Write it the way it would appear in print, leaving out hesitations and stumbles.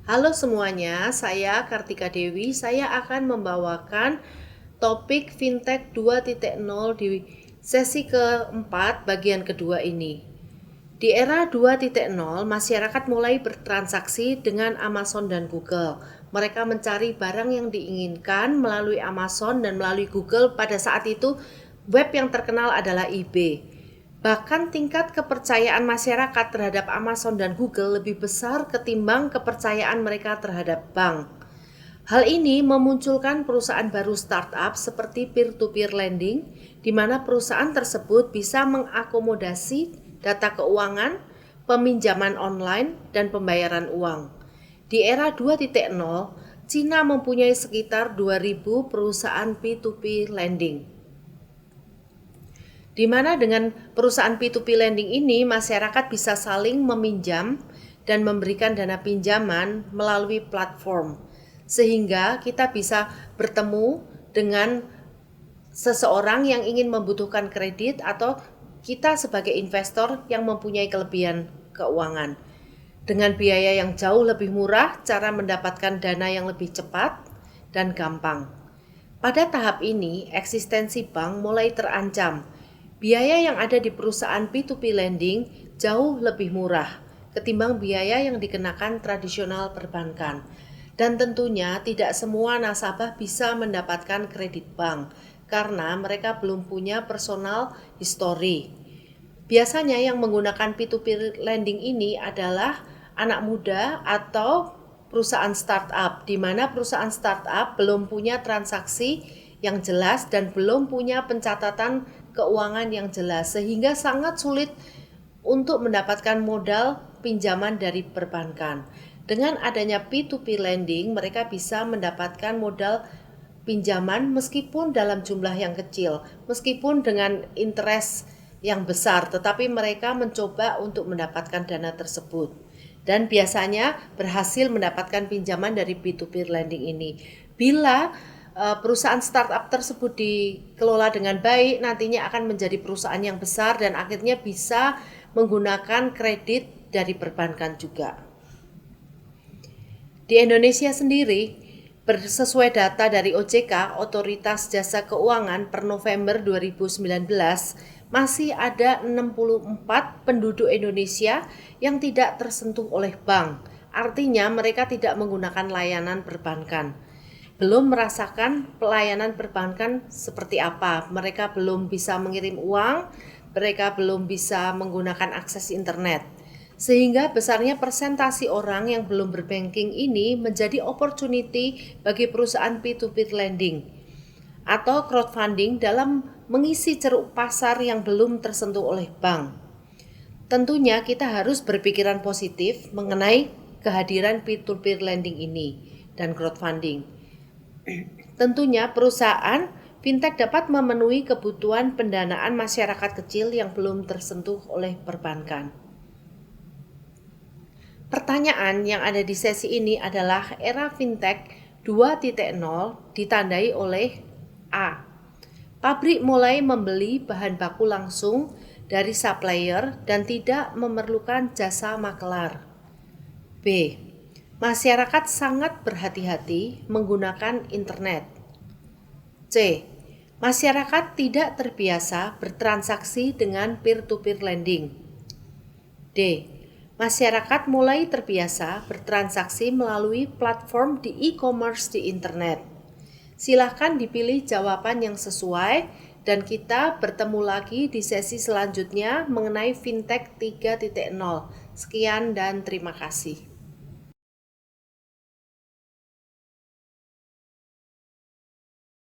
Halo semuanya, saya Kartika Dewi. Saya akan membawakan topik Fintech 2.0 di sesi keempat bagian kedua ini. Di era 2.0, masyarakat mulai bertransaksi dengan Amazon dan Google. Mereka mencari barang yang diinginkan melalui Amazon dan melalui Google. Pada saat itu, web yang terkenal adalah eBay. Bahkan tingkat kepercayaan masyarakat terhadap Amazon dan Google lebih besar ketimbang kepercayaan mereka terhadap bank. Hal ini memunculkan perusahaan baru startup seperti peer-to-peer lending, di mana perusahaan tersebut bisa mengakomodasi data keuangan, peminjaman online, dan pembayaran uang. Di era 2.0, Cina mempunyai sekitar 2.000 perusahaan P2P lending. Di mana dengan perusahaan P2P lending ini, masyarakat bisa saling meminjam dan memberikan dana pinjaman melalui platform. Sehingga kita bisa bertemu dengan seseorang yang ingin membutuhkan kredit atau kita sebagai investor yang mempunyai kelebihan keuangan. Dengan biaya yang jauh lebih murah, cara mendapatkan dana yang lebih cepat dan gampang. Pada tahap ini, eksistensi bank mulai terancam. Biaya yang ada di perusahaan P2P lending jauh lebih murah ketimbang biaya yang dikenakan tradisional perbankan. Dan tentunya tidak semua nasabah bisa mendapatkan kredit bank karena mereka belum punya personal history. Biasanya yang menggunakan P2P lending ini adalah anak muda atau perusahaan startup, di mana perusahaan startup belum punya transaksi yang jelas dan belum punya pencatatan keuangan yang jelas, sehingga sangat sulit untuk mendapatkan modal pinjaman dari perbankan. Dengan adanya P2P lending, mereka bisa mendapatkan modal pinjaman meskipun dalam jumlah yang kecil, meskipun dengan interest yang besar, tetapi mereka mencoba untuk mendapatkan dana tersebut. Dan biasanya berhasil mendapatkan pinjaman dari P2P lending ini. Bila perusahaan startup tersebut dikelola dengan baik, nantinya akan menjadi perusahaan yang besar dan akhirnya bisa menggunakan kredit dari perbankan juga. Di Indonesia sendiri, sesuai data dari OJK, Otoritas Jasa Keuangan per November 2019, masih ada 64 penduduk Indonesia yang tidak tersentuh oleh bank. Artinya mereka tidak menggunakan layanan perbankan. Belum merasakan pelayanan perbankan seperti apa. Mereka belum bisa mengirim uang, mereka belum bisa menggunakan akses internet. Sehingga besarnya persentasi orang yang belum berbanking ini menjadi opportunity bagi perusahaan P2P lending atau crowdfunding dalam mengisi ceruk pasar yang belum tersentuh oleh bank. Tentunya kita harus berpikiran positif mengenai kehadiran P2P lending ini dan crowdfunding. Tentunya perusahaan fintech dapat memenuhi kebutuhan pendanaan masyarakat kecil yang belum tersentuh oleh perbankan. Pertanyaan yang ada di sesi ini adalah era fintech 2.0 ditandai oleh A. Pabrik mulai membeli bahan baku langsung dari supplier dan tidak memerlukan jasa makelar. B. Masyarakat sangat berhati-hati menggunakan internet. C. Masyarakat tidak terbiasa bertransaksi dengan peer-to-peer lending. D. Masyarakat mulai terbiasa bertransaksi melalui platform di e-commerce di internet. Silahkan dipilih jawaban yang sesuai dan kita bertemu lagi di sesi selanjutnya mengenai Fintech 3.0. Sekian dan terima kasih.